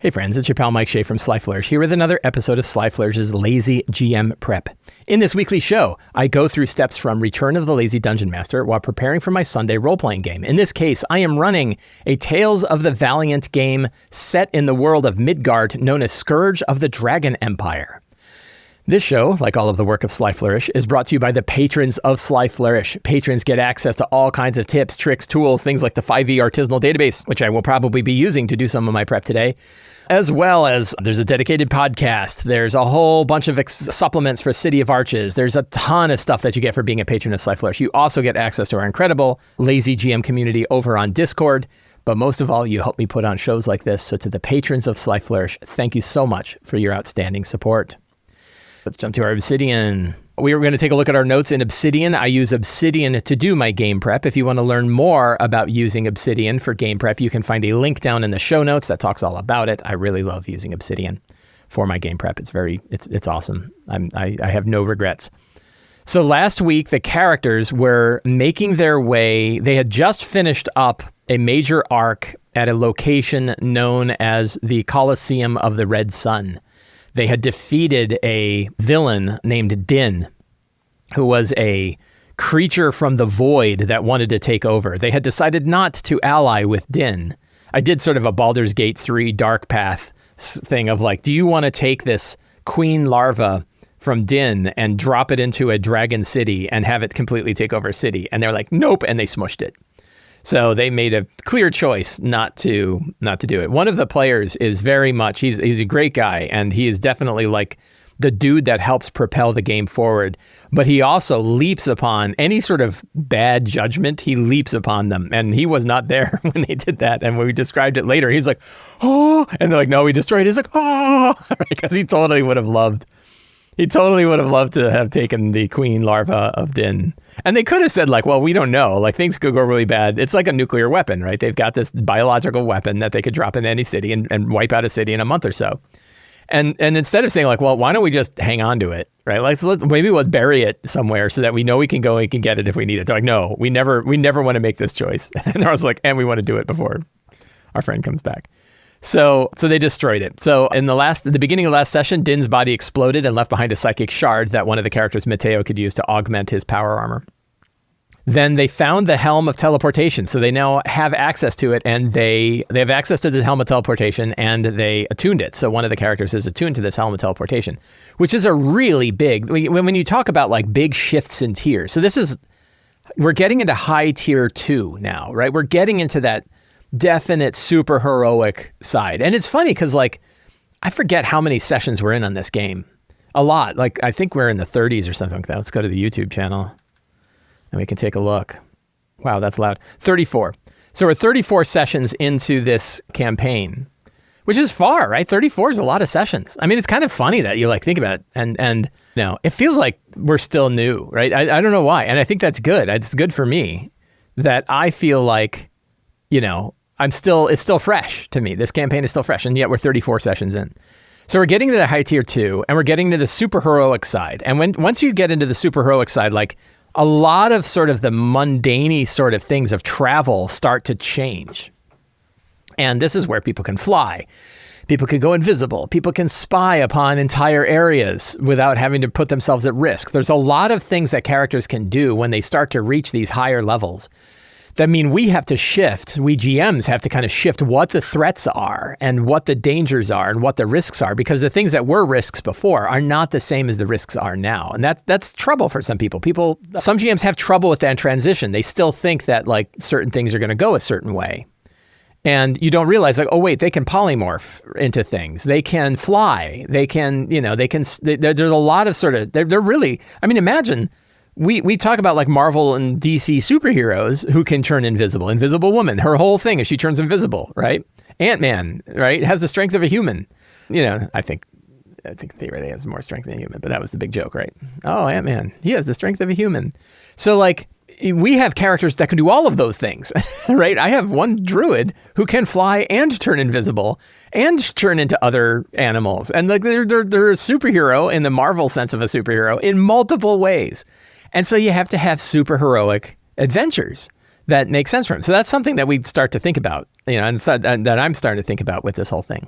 Hey friends, it's your pal Mike Shea from Sly Flourish here with another episode of Sly Flourish's Lazy GM Prep. In this weekly show, I go through steps from Return of the Lazy Dungeon Master while preparing for my Sunday role-playing game. In this case, I am running a Tales of the Valiant game set in the world of Midgard known as Scourge of the Dragon Empire. This show, like all of the work of Sly Flourish, is brought to you by the patrons of Sly Flourish. Patrons get access to all kinds of tips, tricks, tools, things like the 5e artisanal database, which I will probably be using to do some of my prep today, as well as there's a dedicated podcast. There's a whole bunch of supplements for City of Arches. There's a ton of stuff that you get for being a patron of Sly Flourish. You also get access to our incredible Lazy GM community over on Discord. But most of all, you help me put on shows like this. So to the patrons of Sly Flourish, thank you so much for your outstanding support. Let's jump to our Obsidian. We are going to take a look at our notes in Obsidian. I use Obsidian to do my game prep. If you want to learn more about using Obsidian for game prep, you can find a link down in the show notes that talks all about it. I really love using Obsidian for my game prep. It's awesome. I have no regrets. So last week, the characters were making their way. They had just finished up a major arc at a location known as the Colosseum of the Red Sun. They had defeated a villain named Din, who was a creature from the void that wanted to take over. They had decided not to ally with Din. I did sort of a Baldur's Gate 3 Dark Path thing of like, do you want to take this queen larva from Din and drop it into a dragon city and have it completely take over a city? And they're like, nope, and they smushed it. So they made a clear choice not to do it. One of the players is very much, he's a great guy, and he is definitely like the dude that helps propel the game forward. But he also leaps upon any sort of bad judgment. He leaps upon them, and he was not there when they did that. And when we described it later, he's like, oh, and they're like, no, we destroyed it. He's like, oh, because he totally would have loved to have taken the queen larva of Din. And they could have said like, well, we don't know. Like things could go really bad. It's like a nuclear weapon, right? They've got this biological weapon that they could drop into any city and wipe out a city in a month or so. And instead of saying like, well, why don't we just hang on to it, right? Like, so maybe we'll bury it somewhere so that we know we can go and can get it if we need it. They're like, no, we never want to make this choice. And I was like, and we want to do it before our friend comes back. So they destroyed it. So at the beginning of the last session, Din's body exploded and left behind a psychic shard that one of the characters, Mateo, could use to augment his power armor. Then they found the Helm of Teleportation. So they now have access to it, and they have access to the Helm of Teleportation, and they attuned it. So one of the characters is attuned to this Helm of Teleportation, which is a really big, when you talk about like big shifts in tiers. So we're getting into high tier 2 now, right? We're getting into that definite super heroic side. And it's funny because like, I forget how many sessions we're in on this game. A lot. Like, I think we're in the 30s or something like that. Let's go to the YouTube channel and we can take a look. Wow, that's loud. 34. So we're 34 sessions into this campaign, which is far, right? 34 is a lot of sessions. I mean, it's kind of funny that you like think about it and you know, it feels like we're still new, right? I don't know why. And I think that's good. It's good for me that I feel like, you know, it's still fresh to me. This campaign is still fresh, and yet we're 34 sessions in. So we're getting to the high tier 2, and we're getting to the super heroic side. And once you get into the super heroic side, like a lot of sort of the mundane sort of things of travel start to change. And this is where people can fly. People can go invisible. People can spy upon entire areas without having to put themselves at risk. There's a lot of things that characters can do when they start to reach these higher levels. That mean we have to shift, we GMs have to kind of shift what the threats are and what the dangers are and what the risks are, because the things that were risks before are not the same as the risks are now. And that's trouble for some people. Some GMs have trouble with that transition. They still think that like certain things are going to go a certain way. And you don't realize like, oh wait, they can polymorph into things. They can fly. They can, there's a lot of sort of, they're really, I mean, imagine, we talk about like Marvel and DC superheroes who can turn invisible. Invisible Woman, her whole thing is she turns invisible, right? Ant-Man, right, has the strength of a human. You know, I think theoretically he has more strength than a human, but that was the big joke, right? Oh, Ant-Man, he has the strength of a human. So like, we have characters that can do all of those things, right? I have one druid who can fly and turn invisible and turn into other animals. And like they're a superhero in the Marvel sense of a superhero in multiple ways. And so you have to have super heroic adventures that make sense for him. So that's something that we start to think about, and that I'm starting to think about with this whole thing.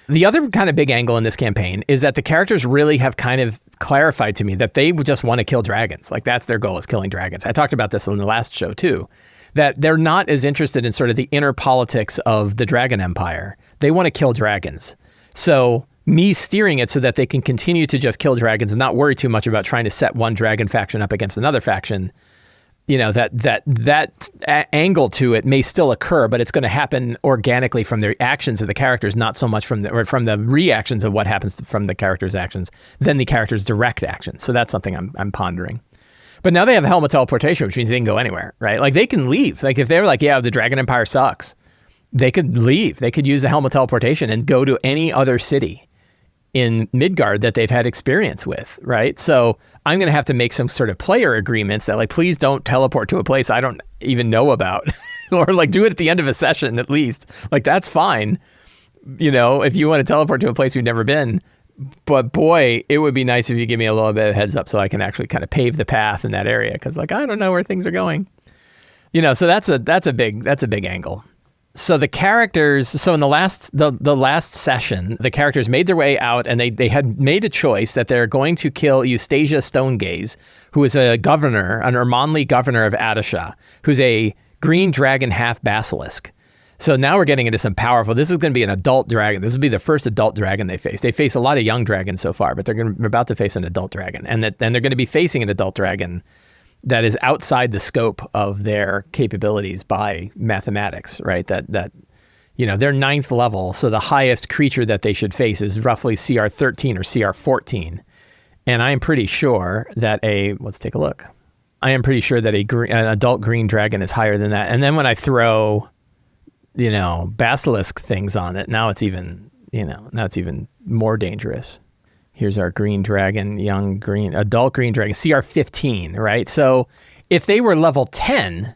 The other kind of big angle in this campaign is that the characters really have kind of clarified to me that they just want to kill dragons. Like that's their goal, is killing dragons. I talked about this on the last show too, that they're not as interested in sort of the inner politics of the Dragon Empire. They want to kill dragons. So me steering it so that they can continue to just kill dragons and not worry too much about trying to set one dragon faction up against another faction, that angle to it may still occur, but it's going to happen organically from the actions of the characters, not so much from the reactions of what happens from the characters' actions, than the characters' direct actions. So that's something I'm pondering. But now they have Helm of Teleportation, which means they can go anywhere, right? Like they can leave. Like if they were like, yeah, the Dragon Empire sucks, they could leave. They could use the Helm of Teleportation and go to any other city in Midgard that they've had experience with, right? So I'm going to have to make some sort of player agreements that like, please don't teleport to a place I don't even know about or like do it at the end of a session at least. Like that's fine. If you want to teleport to a place you've never been, but boy, it would be nice if you give me a little bit of heads up so I can actually kind of pave the path in that area. Cause like, I don't know where things are going, so that's a big angle. So the characters, so in the last session, the characters made their way out and they had made a choice that they're going to kill Eustasia Stonegaze, who is a governor, an Urmanli governor of Adisha, who's a green dragon half basilisk. So now we're getting into some powerful, this is going to be an adult dragon. This will be the first adult dragon they face. They face a lot of young dragons so far, but they're about to face an adult dragon. And they're going to be facing an adult dragon that is outside the scope of their capabilities by mathematics, right? That they're 9th level, so the highest creature that they should face is roughly CR 13 or CR 14. And I am pretty sure that let's take a look. I am pretty sure that an adult green dragon is higher than that. And then when I throw, basilisk things on it, now it's even more dangerous. Here's our green dragon, adult green dragon, CR 15, right? So if they were level 10,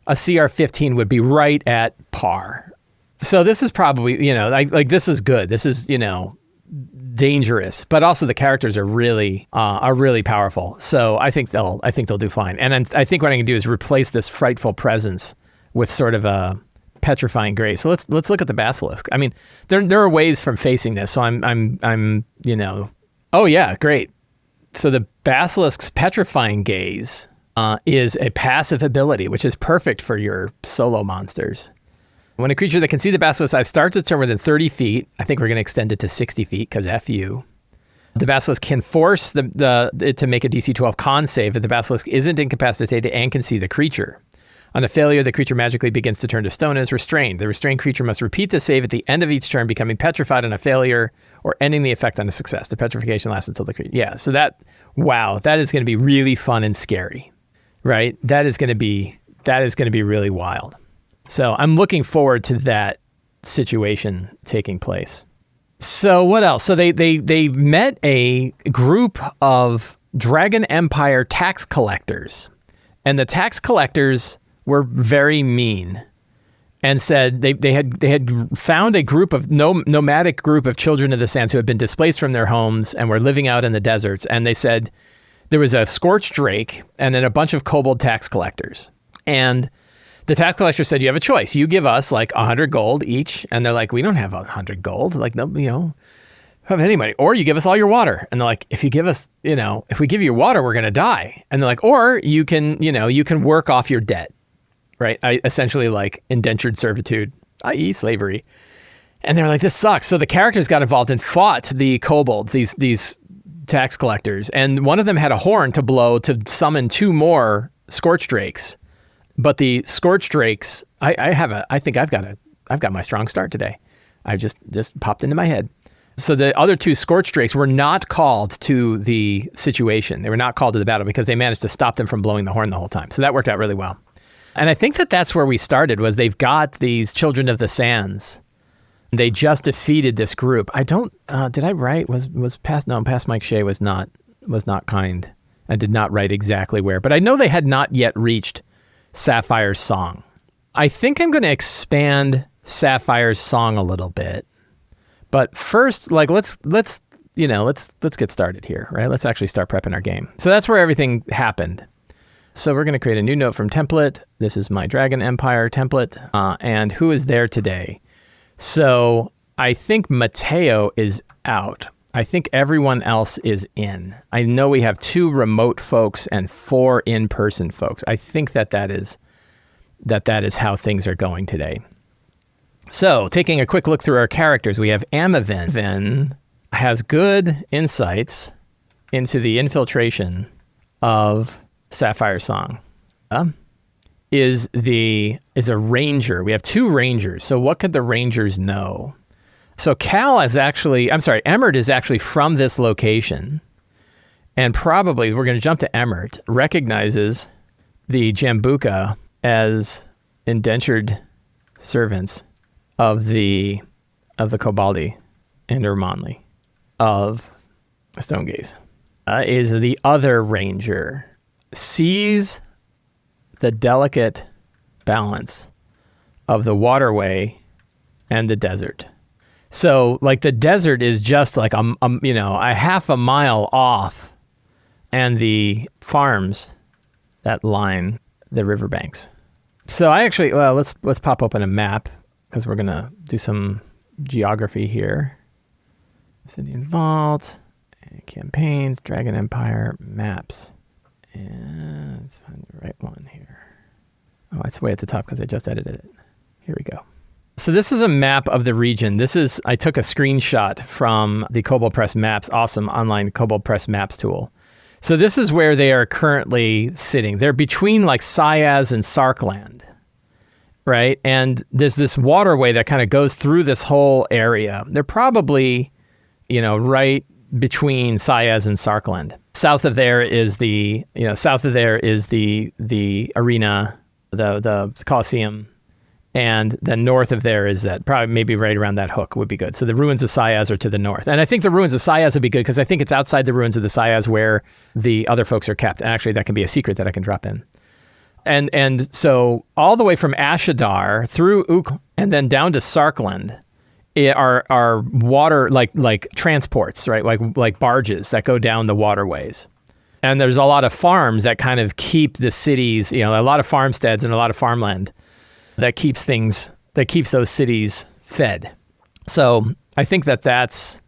a CR 15 would be right at par. So this is probably, this is good. This is, dangerous, but also the characters are really powerful. So I think they'll do fine. And I think what I can do is replace this frightful presence with sort of a petrifying grace. So let's look at the basilisk. I mean, there are ways from facing this. So I'm oh yeah, great. So the basilisk's petrifying gaze is a passive ability, which is perfect for your solo monsters. When a creature that can see the basilisk's eyes starts its turn within 30 feet, I think we're going to extend it to 60 feet because F you. The basilisk can force it to make a DC 12 con save if the basilisk isn't incapacitated and can see the creature. On a failure, the creature magically begins to turn to stone and is restrained. The restrained creature must repeat the save at the end of each turn, becoming petrified on a failure or ending the effect on a success. The petrification lasts until the creature... Yeah, so that is going to be really fun and scary, right? That is going to be really wild. So I'm looking forward to that situation taking place. So what else? So they met a group of Dragon Empire tax collectors, and the tax collectors were very mean and said they had found a group of nomadic group of children of the sands who had been displaced from their homes and were living out in the deserts. And they said there was a scorched drake and then a bunch of kobold tax collectors. And the tax collector said, you have a choice. You give us like 100 gold each. And they're like, we don't have 100 gold. Like, no, have any money. Or you give us all your water. And they're like, if you give us, if we give you water, we're going to die. And they're like, or you can work off your debt. Right? Essentially like indentured servitude, i.e. slavery. And they're like, this sucks. So the characters got involved and fought the kobolds, these tax collectors. And one of them had a horn to blow to summon 2 more scorched drakes. But the scorched drakes, I think I've got my strong start today. I just popped into my head. So the other 2 scorched drakes were not called to the situation. They were not called to the battle because they managed to stop them from blowing the horn the whole time. So that worked out really well. And I think that's where we started, was they've got these children of the sands. They just defeated this group. I don't, did I write, past Mike Shea was not kind. I did not write exactly where, but I know they had not yet reached Sapphire's Song. I think I'm going to expand Sapphire's Song a little bit, but first, like, let's get started here, right? Let's actually start prepping our game. So that's where everything happened. So we're going to create a new note from template. This is my Dragon Empire template. And who is there today? So I think Mateo is out. I think everyone else is in. I know we have 2 remote folks and 4 in-person folks. I think that is how things are going today. So, taking a quick look through our characters, we have Amavin. Amavin has good insights into the infiltration of Sapphire Song. Is a ranger. We have 2 rangers. So what could the rangers know? So Emmert is actually from this location, and probably, we're going to jump to Emmert, recognizes the Jambuka as indentured servants of the Koboldi and Urmanli of Stonegaze. Is the other ranger, sees the delicate balance of the waterway and the desert. So, like, the desert is just like a half a mile off, and the farms that line the riverbanks. So I actually, let's pop open a map, because we're gonna do some geography here. Obsidian Vault, campaigns, Dragon Empire, maps, and let's find the right one here. Oh, it's way at the top because I just edited it. Here we go. So this is a map of the region. I took a screenshot from the Kobold Press Maps, awesome online Kobold Press Maps tool. So this is where they are currently sitting. They're between like Sayaz and Sarkland, right? And there's this waterway that kind of goes through this whole area. They're probably, right between Sayaz and Sarkland. South of there is the arena, the Colosseum. And then north of there is that, probably maybe right around that hook would be good. So the ruins of Sayaz are to the north. And I think the ruins of Sayaz would be good because I think it's outside the ruins of the Sayaz where the other folks are kept. And actually, that can be a secret that I can drop in. And so all the way from Ashadar through Uk and then down to Sarkland are water, like transports, right? Like barges that go down the waterways. And there's a lot of farms that kind of keep the cities, a lot of farmsteads and a lot of farmland that keeps those cities fed. So I think that's,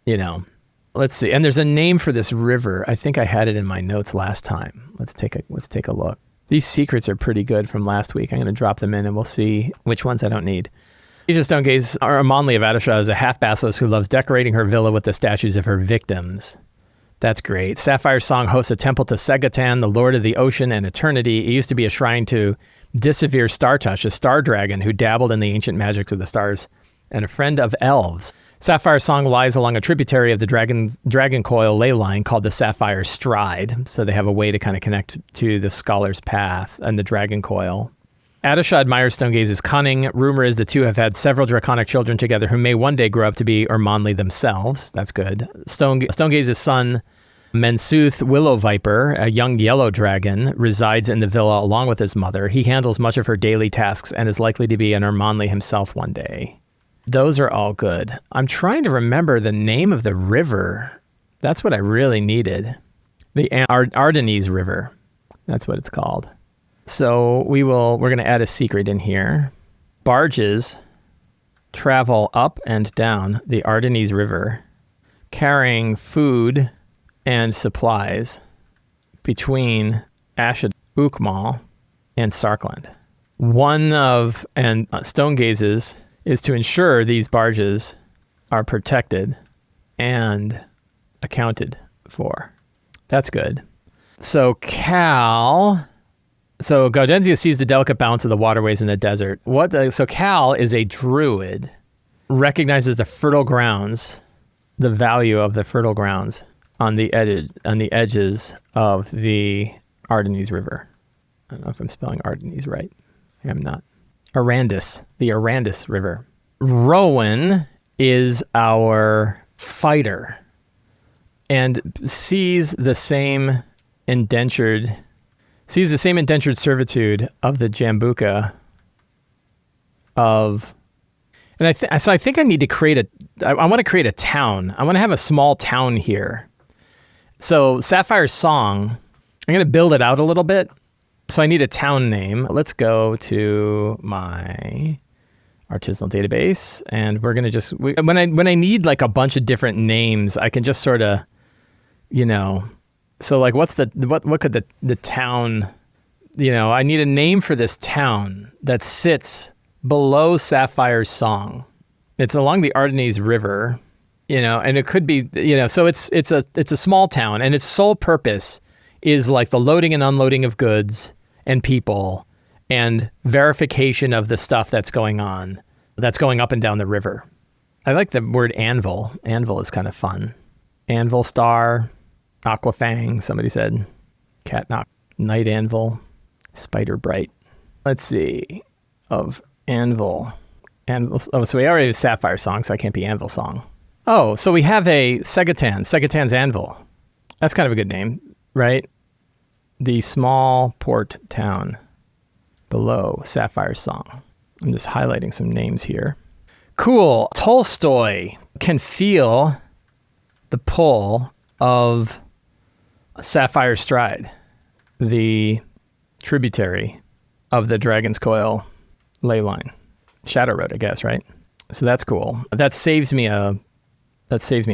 let's see. And there's a name for this river. I think I had it in my notes last time. Let's take a look. These secrets are pretty good from last week. I'm going to drop them in and we'll see which ones I don't need. Asia Stonegaze, Urmanli of Adishah, is a half-basilisk who loves decorating her villa with the statues of her victims. That's great. Sapphire Song hosts a temple to Seggotan, the lord of the ocean and eternity. It used to be a shrine to Disavir Startouch, a star dragon who dabbled in the ancient magics of the stars, and a friend of elves. Sapphire Song lies along a tributary of the Dragon Coil ley line called the Sapphire Stride, so they have a way to kind of connect to the Scholar's Path and the Dragon Coil. Adishah admires Stonegaze's cunning. Rumor is the two have had several draconic children together who may one day grow up to be Urmanli themselves. That's good. Stonegaze's son, Mensuth Willow Viper, a young yellow dragon, resides in the villa along with his mother. He handles much of her daily tasks and is likely to be an Urmanli himself one day. Those are all good. I'm trying to remember the name of the river. That's what I really needed. The Ardennes River. That's what it's called. So we're going to add a secret in here. Barges travel up and down the Ardennes River, carrying food and supplies between Ashad, Ukmal, and Sarkland. One of Stonegaze's is to ensure these barges are protected and accounted for. That's good. So Gaudenzia sees the delicate balance of the waterways in the desert. So Cal is a druid, recognizes the fertile grounds, the value of the fertile grounds on the edges of the Ardennes River. I don't know if I'm spelling Ardennes right. I'm not. The Arandis River. Rowan is our fighter and sees the same indentured servitude of the Jambuka and I think I need to I want to create a town. I want to have a small town here. So Sapphire Song, I'm going to build it out a little bit. So I need a town name. Let's go to artisanal database. And we're going to when I need like a bunch of different names, I can just sort of, so like what could the town, I need a name for this town that sits below Sapphire's Song. It's along the Ardennes River, and it could be, so it's a small town, and its sole purpose is like the loading and unloading of goods and people and verification of the stuff that's going on, that's going up and down the river. I like the word anvil. Anvil is kind of fun. Anvil Star, Aquafang, somebody said. Cat Knock, Night Anvil, Spider Bright. Let's see. Of Anvil. Oh, so we already have Sapphire Song, so I can't be Anvil Song. Oh, so we have a Seggotan's Anvil. That's kind of a good name, right? The small port town below Sapphire Song. I'm just highlighting some names here. Cool. Tolstoy can feel the pull of Sapphire Stride, the tributary of the Dragon's Coil ley line. Shadow Road, I guess, right? So that's cool. That saves me a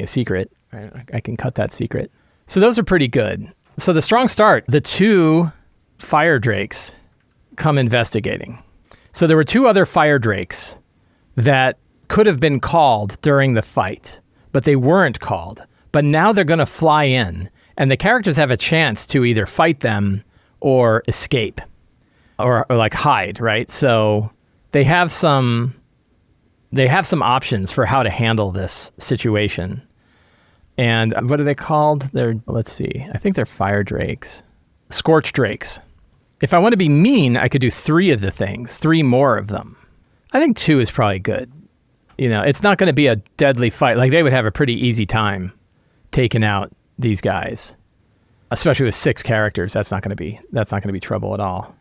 secret. Right? I can cut that secret. So those are pretty good. So the strong start, the 2 fire drakes come investigating. So there were 2 other fire drakes that could have been called during the fight, but they weren't called. But now they're going to fly in, and the characters have a chance to either fight them or escape or like hide, right? So they have some options for how to handle this situation. And what are they called? Let's see. I think they're fire drakes. Scorch drakes. If I want to be mean, I could do 3 of the things, 3 more of them. I think 2 is probably good. It's not going to be a deadly fight. Like, they would have a pretty easy time taking out these guys, especially with 6 characters. That's not going to be trouble at all.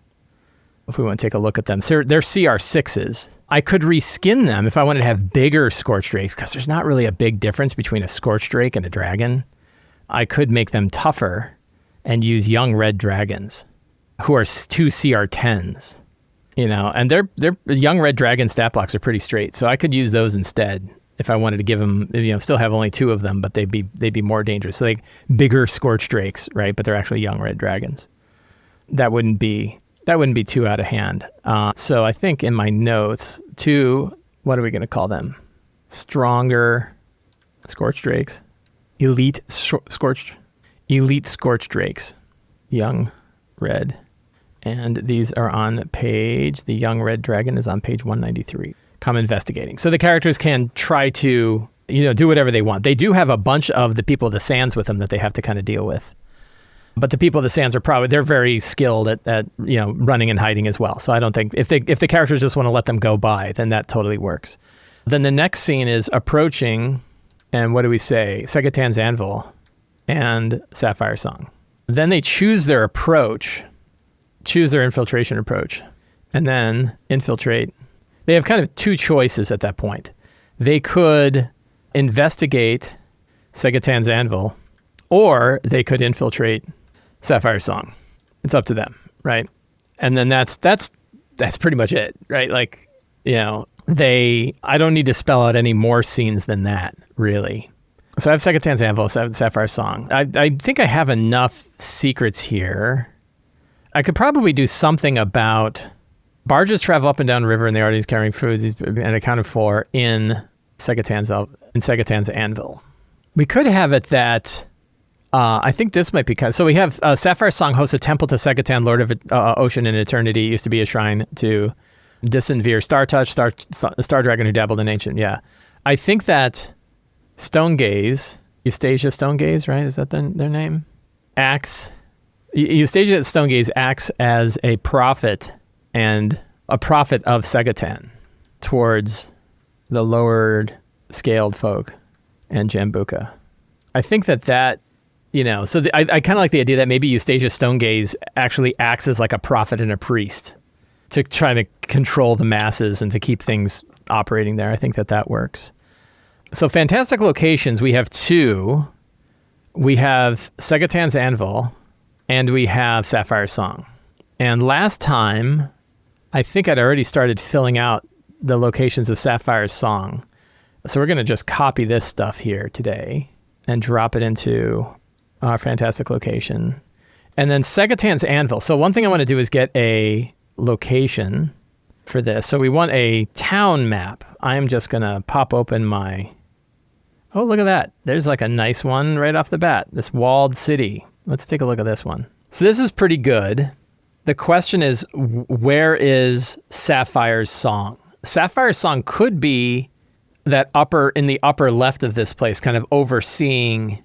If we want to take a look at them, so they're CR6s. I could reskin them if I wanted to have bigger Scorch Drakes, because there's not really a big difference between a Scorch Drake and a dragon. I could make them tougher and use young red dragons who are 2 CR10s, and their young red dragon stat blocks are pretty straight. So I could use those instead if I wanted to give them, still have only 2 of them, but they'd be more dangerous. So like bigger Scorch Drakes, right? But they're actually young red dragons. That wouldn't be too out of hand. So I think in my notes, 2, what are we going to call them? Stronger Scorch Drakes, elite Scorch Drakes, young red. And these are on the young red dragon is on page 193. Come investigating. So the characters can try to, do whatever they want. They do have a bunch of the people of the sands with them that they have to kind of deal with. But the people of the sands they're very skilled at running and hiding as well. So I don't think if the characters just want to let them go by, then that totally works. Then the next scene is approaching, and what do we say? Seggotan's Anvil and Sapphire Song. Then they choose their infiltration approach, and then infiltrate. They have kind of 2 choices at that point. They could investigate Seggotan's Anvil, or they could infiltrate Sapphire Song. It's up to them, right? And then that's pretty much it, right? Like, I don't need to spell out any more scenes than that, really. So I have Seggotan's Anvil, Sapphire Song. I think I have enough secrets here. I could probably do something about barges travel up and down the river and the Ardennes carrying foods and accounted for in Seggotan's Anvil. We could have it that I think this might be so we have Sapphire Song hosts a temple to Seggotan, Lord of Ocean and Eternity. It used to be a shrine to Disinvere, Star Touch, Star Dragon who dabbled in ancient. Yeah. I think that Stonegaze, Eustasia Stonegaze, right? Is that their name? Eustasia Stonegaze acts as a prophet and a prophet of Seggotan towards the lowered scaled folk and Jambuka. I think that so I kind of like the idea that maybe Eustasia Stonegaze actually acts as like a prophet and a priest to try to control the masses and to keep things operating there. I think that works. So fantastic locations. We have 2. We have Seggotan's Anvil and we have Sapphire Song. And last time, I think I'd already started filling out the locations of Sapphire's Song. So we're going to just copy this stuff here today and drop it into our fantastic location. And then Seggotan's Anvil. So one thing I want to do is get a location for this. So we want a town map. I'm just going to pop open my... Oh, look at that. There's like a nice one right off the bat. This walled city. Let's take a look at this one. So this is pretty good. The question is, where is Sapphire's Song? Sapphire's Song could be that in the upper left of this place, kind of overseeing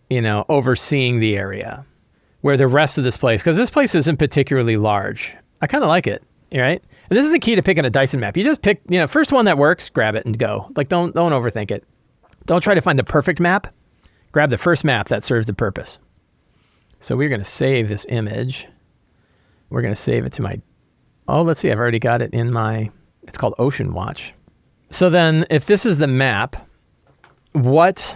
the area, where the rest of this place, because this place isn't particularly large. I kind of like it, right? And this is the key to picking a Dyson map. You just pick, first one that works, grab it and go. Like, don't overthink it. Don't try to find the perfect map. Grab the first map that serves the purpose. So we're going to save this image. We're going to save it to let's see, I've already got it in it's called Ocean Watch. So then if this is the map, what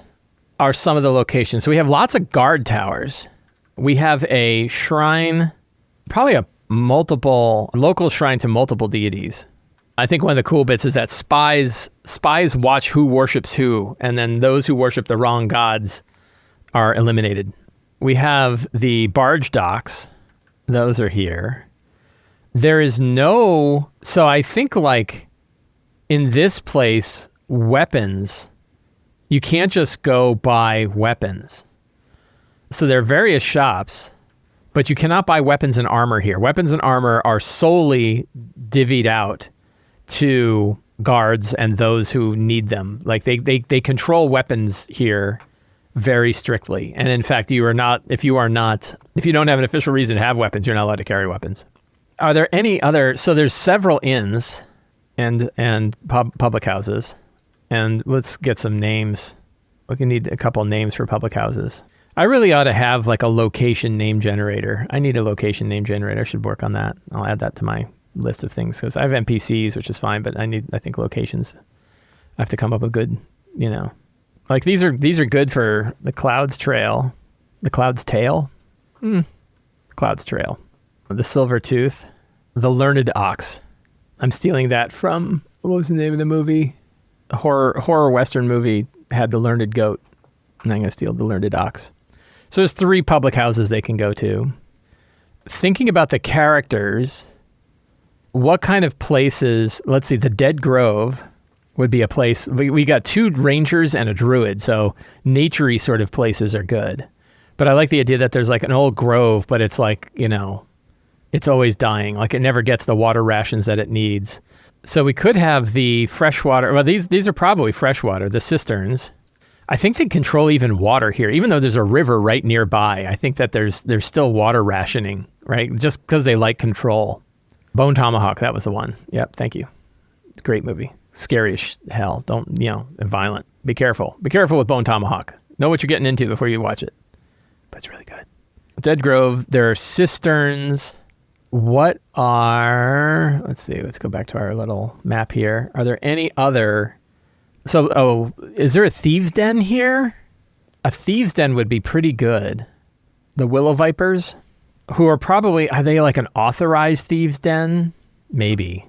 are some of the locations? So we have lots of guard towers. We have a shrine, probably a local shrine to multiple deities. I think one of the cool bits is that spies watch who worships who, and then those who worship the wrong gods are eliminated. We have the barge docks. Those are here. There is so I think like in this place, weapons, you can't just go buy weapons. So there are various shops, but you cannot buy weapons and armor here. Weapons and armor are solely divvied out to guards and those who need them. Like they control weapons here very strictly. And in fact, if you don't have an official reason to have weapons, you're not allowed to carry weapons. Are there any other, so there's several inns and public houses, and let's get some names. We can need a couple names for public houses. I really ought to have like a location name generator. I need a location name generator. I should work on that. I'll add that to my list of things because I have NPCs, which is fine, but I think locations. I have to come up with good, like these are good for the Cloud's Trail, the Cloud's Tail, Cloud's Trail, the Silver Tooth, the Learned Ox. I'm stealing that from, what was the name of the movie? A horror Western movie had the Learned Goat, and I'm going to steal the Learned Ox. So there's 3 public houses they can go to. Thinking about the characters, what kind of places, let's see, the Dead Grove would be a place. We got 2 rangers and a druid, so nature-y sort of places are good. But I like the idea that there's like an old grove, but it's like, it's always dying. Like it never gets the water rations that it needs. So we could have the freshwater. Well, these are probably freshwater, the cisterns. I think they control even water here, even though there's a river right nearby. I think that there's still water rationing, right? Just because they like control. Bone Tomahawk, that was the one. Yep, thank you. Great movie. Scary as hell. Don't, and violent. Be careful. Be careful with Bone Tomahawk. Know what you're getting into before you watch it. But it's really good. Dead Grove, there are cisterns. Let's see, let's go back to our little map here. Are there any other, is there a Thieves' Den here? A Thieves' Den would be pretty good. The Willow Vipers, who are they like an authorized Thieves' Den? Maybe.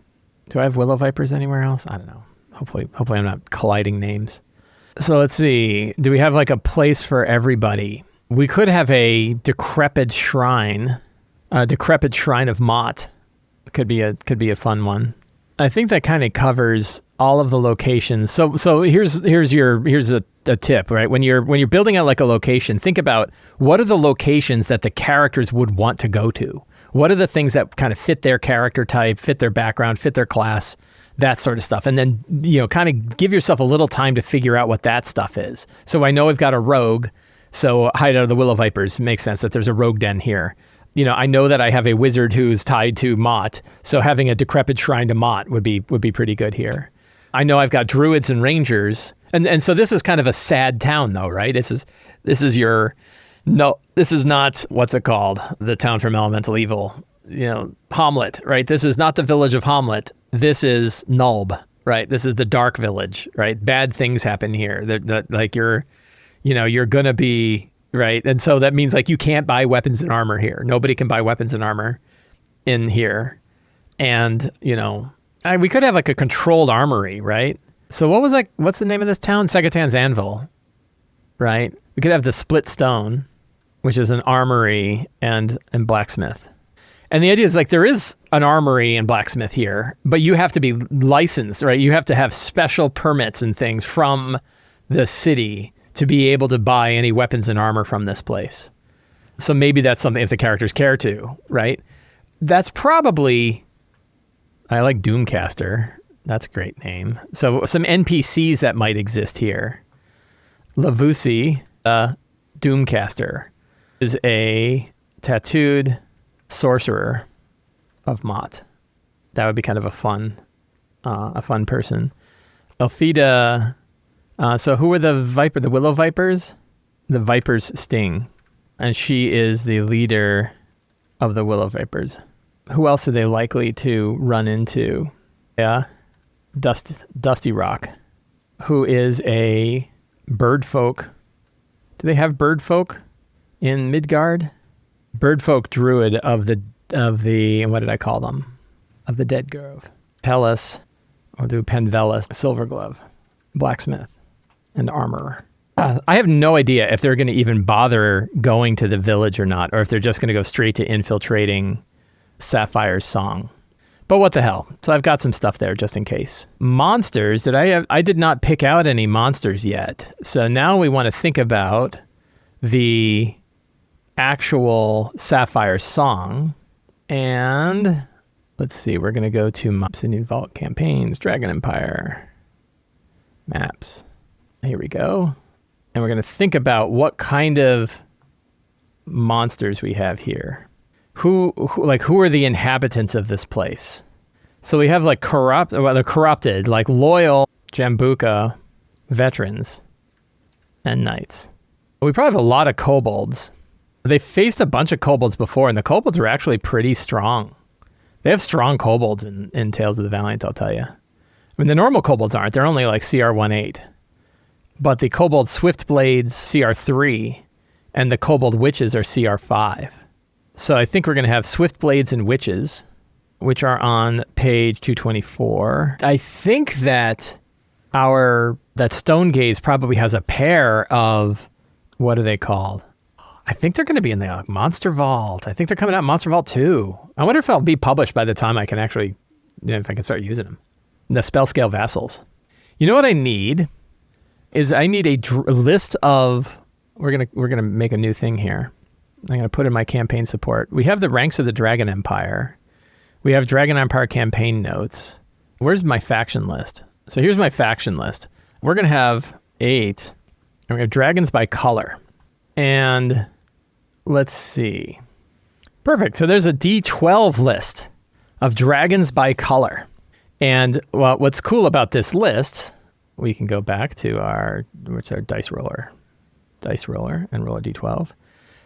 Do I have Willow Vipers anywhere else? I don't know. Hopefully I'm not colliding names. So let's see, do we have like a place for everybody? We could have a decrepit shrine of Mott. Could be a fun one. I think that kind of covers all of the locations. So here's a tip, right? When you're building out like a location, think about what are the locations that the characters would want to go to. What are the things that kind of fit their character type, fit their background, fit their class, that sort of stuff. And then, kind of give yourself a little time to figure out what that stuff is. So I know I've got a rogue, so Hideout of the Willow Vipers makes sense that there's a rogue den here. I know that I have a wizard who's tied to Mott, so having a decrepit shrine to Mott would be pretty good here. I know I've got druids and rangers, and so this is kind of a sad town, though, right? This is not what's it called? The town from Elemental Evil, Hamlet, right? This is not the village of Hamlet. This is Nulb, right? This is the dark village, right? Bad things happen here. That like you're gonna be. Right. And so that means like you can't buy weapons and armor here. Nobody can buy weapons and armor in here. And, We could have like a controlled armory, right? So what's the name of this town? Seggotan's Anvil, right? We could have the split stone, which is an armory and blacksmith. And the idea is like there is an armory and blacksmith here, but you have to be licensed, right? You have to have special permits and things from the city to be able to buy any weapons and armor from this place. So maybe that's something if the characters care to, right? That's probably, I like Doomcaster. That's a great name. So some NPCs that might exist here. Lavusi, Doomcaster, is a tattooed sorcerer of Mott. That would be kind of a fun person. Elfida, so who are the Willow Vipers? The Vipers sting. And she is the leader of the Willow Vipers. Who else are they likely to run into? Yeah, Dusty Rock, who is a bird folk. Do they have bird folk in Midgard? Bird folk druid of the what did I call them? Of the Dead Grove. Pellus, or do Penvelis, Silver Glove, blacksmith, and armorer. I have no idea if they're going to even bother going to the village or not, or if they're just going to go straight to infiltrating Sapphire's song. But what the hell? So I've got some stuff there just in case. Monsters, I did not pick out any monsters yet. So now we want to think about the actual Sapphire song. And let's see, we're going to go to Obsidian Vault Campaigns, Dragon Empire, Maps. Here we go. And we're going to think about what kind of monsters we have here. Who are the inhabitants of this place? So we have like corrupted, like loyal Jambuka veterans and knights. We probably have a lot of kobolds. They faced a bunch of kobolds before, and the kobolds were actually pretty strong. They have strong kobolds in Tales of the Valiant, I'll tell you. I mean, the normal kobolds aren't. They're only like CR 1/8. But the kobold Swiftblades CR 3 and the kobold witches are CR 5. So I think we're going to have Swiftblades and witches, which are on page 224. I think that that Stonegaze probably has a pair of, what are they called? I think they're going to be in the Monster Vault. I think they're coming out in Monster Vault 2. I wonder if they'll be published by the time I can actually, if I can start using them. The spell scale vassals. You know what I need? I need a list of, we're gonna make a new thing here. I'm gonna put in my campaign support. We have the ranks of the Dragon Empire. We have Dragon Empire campaign notes. Where's my faction list? So here's my faction list. We're gonna have 8. And we have dragons by color. And let's see. Perfect. So there's a D12 list of dragons by color. And what's cool about this list, we can go back to our dice roller and roll a D12.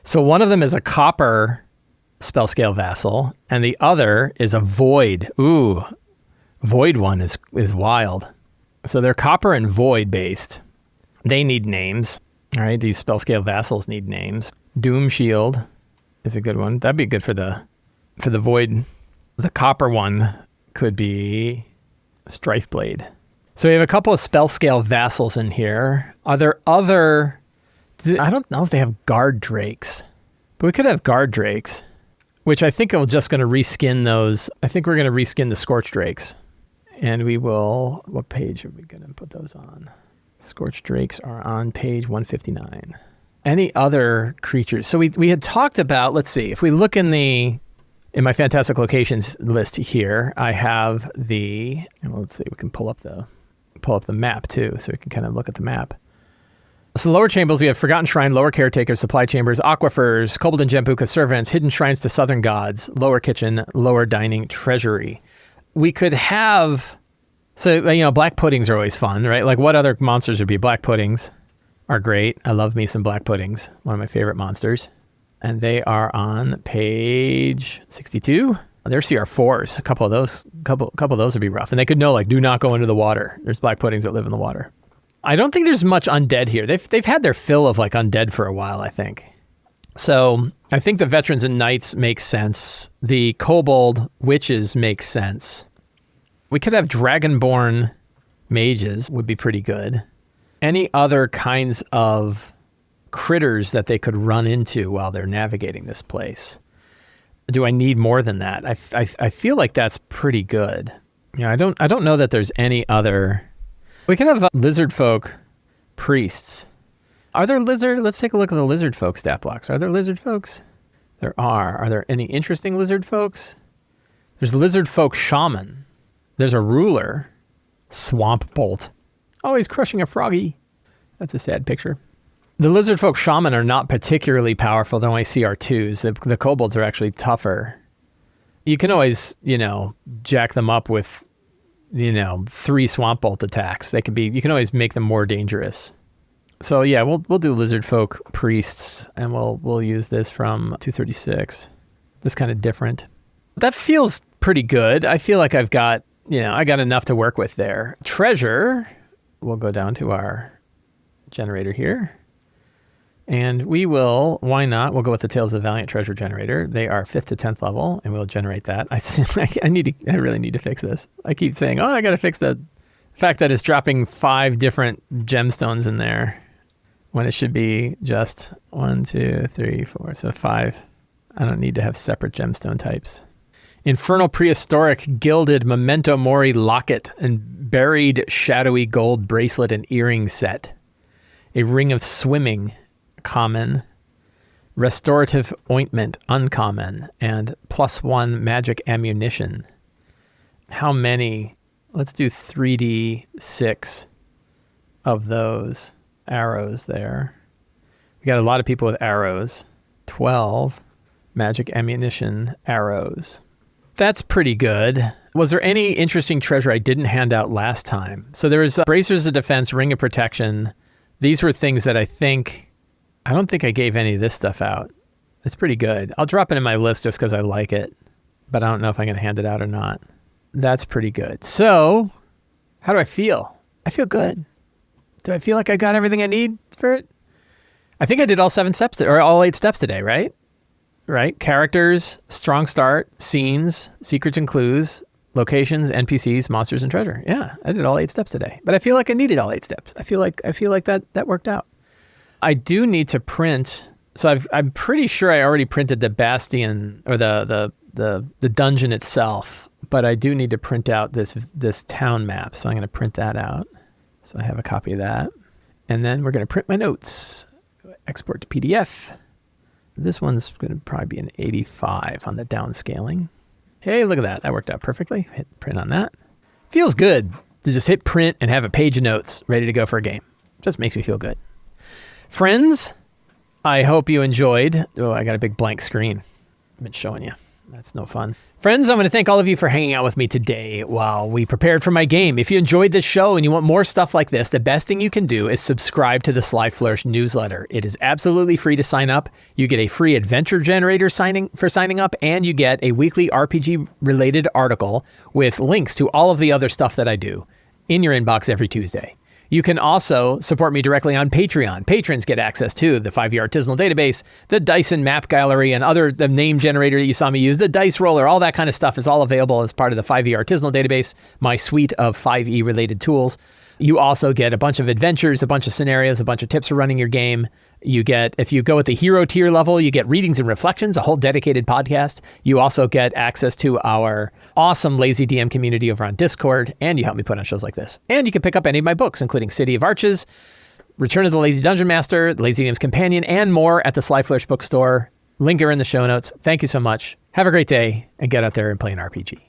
So one of them is a copper spell scale vassal, and the other is a void. Ooh, void one is wild. So they're copper and void based. They need names. All right, these spell scale vassals need names. Doom Shield is a good one. That'd be good for the void. The copper one could be Strife Blade. So we have a couple of spell scale vassals in here. Are there other... I don't know if they have guard drakes, but we could have guard drakes, which I think I'm just going to reskin those. I think we're going to reskin the Scorch Drakes. And we will... What page are we going to put those on? Scorch Drakes are on page 159. Any other creatures? So we had talked about... Let's see. If we look in my Fantastic Locations list here, I have let's see. We can pull up the map too, so we can kind of look at the map. So lower chambers, we have Forgotten Shrine, Lower Caretaker, Supply Chambers, Aquifers, Kobold and Jambuka Servants, Hidden Shrines to Southern Gods, Lower Kitchen, Lower Dining, Treasury. We could have, black puddings are always fun, right? Like what other monsters would be? Black puddings are great. I love me some black puddings, one of my favorite monsters. And they are on page 62. They're CR4s. A couple of those would be rough. And they could know, do not go into the water. There's black puddings that live in the water. I don't think there's much undead here. They've had their fill of undead for a while, I think. So I think the veterans and knights make sense. The kobold witches make sense. We could have dragonborn mages would be pretty good. Any other kinds of critters that they could run into while they're navigating this place? Do I need more than that? I feel like that's pretty good. Yeah, I don't know that there's any other. We can have lizard folk priests. Are there let's take a look at the lizard folk stat blocks. Are there lizard folks? There are. Are there any interesting lizard folks? There's lizard folk shaman. There's a ruler. Swamp bolt. Oh, he's crushing a froggy. That's a sad picture. The lizard folk shaman are not particularly powerful. They're only CR2s. The kobolds are actually tougher. You can always, jack them up with, 3 swamp bolt attacks. You can always make them more dangerous. So yeah, we'll do lizard folk priests, and we'll use this from 236. This kind of different. That feels pretty good. I feel like I got enough to work with there. Treasure, we'll go down to our generator here. And we will, why not? We'll go with the Tales of the Valiant treasure generator. They are 5th to 10th level, and we'll generate that. I really need to fix this. I keep saying, I got to fix the fact that it's dropping 5 different gemstones in there when it should be just 1, 2, 3, 4, so 5. I don't need to have separate gemstone types. Infernal Prehistoric Gilded Memento Mori Locket and Buried Shadowy Gold Bracelet and Earring Set. A Ring of Swimming, common. Restorative Ointment, uncommon. And +1 Magic Ammunition. How many? Let's do 3d6 of those arrows there. We got a lot of people with arrows. 12 Magic Ammunition arrows. That's pretty good. Was there any interesting treasure I didn't hand out last time? So there was Bracers of Defense, Ring of Protection. These were things that I don't think I gave any of this stuff out. It's pretty good. I'll drop it in my list just because I like it, but I don't know if I'm going to hand it out or not. That's pretty good. So how do I feel? I feel good. Do I feel like I got everything I need for it? I think I did all 7 steps, or all 8 steps today, right? Right? Characters, strong start, scenes, secrets and clues, locations, NPCs, monsters, and treasure. Yeah, I did all 8 steps today. But I feel like I needed all 8 steps. I feel like that worked out. I do need to print. So I'm pretty sure I already printed the bastion or the dungeon itself, but I do need to print out this town map. So I'm going to print that out. So I have a copy of that. And then we're going to print my notes. Export to PDF. This one's going to probably be an 85 on the downscaling. Hey, look at that. That worked out perfectly. Hit print on that. Feels good to just hit print and have a page of notes ready to go for a game. Just makes me feel good. Friends, I hope you enjoyed. Oh, I got a big blank screen. I've been showing you. That's no fun. Friends, I'm going to thank all of you for hanging out with me today while we prepared for my game. If you enjoyed this show and you want more stuff like this, the best thing you can do is subscribe to the Sly Flourish newsletter. It is absolutely free to sign up. You get a free adventure generator signing up, and you get a weekly RPG-related article with links to all of the other stuff that I do in your inbox every Tuesday. You can also support me directly on Patreon. Patrons get access to the 5e Artisanal Database, the Dyson Map Gallery, and the name generator that you saw me use, the Dice Roller, all that kind of stuff is all available as part of the 5e Artisanal Database, my suite of 5e related tools. You also get a bunch of adventures, a bunch of scenarios, a bunch of tips for running your game. You get, if you go at the hero tier level, you get readings and reflections, a whole dedicated podcast. You also get access to our awesome Lazy DM community over on Discord, and you help me put on shows like this. And you can pick up any of my books, including City of Arches, Return of the Lazy Dungeon Master, Lazy DM's Companion, and more at the Sly Flourish Bookstore. Link are in the show notes. Thank you so much. Have a great day, and get out there and play an RPG.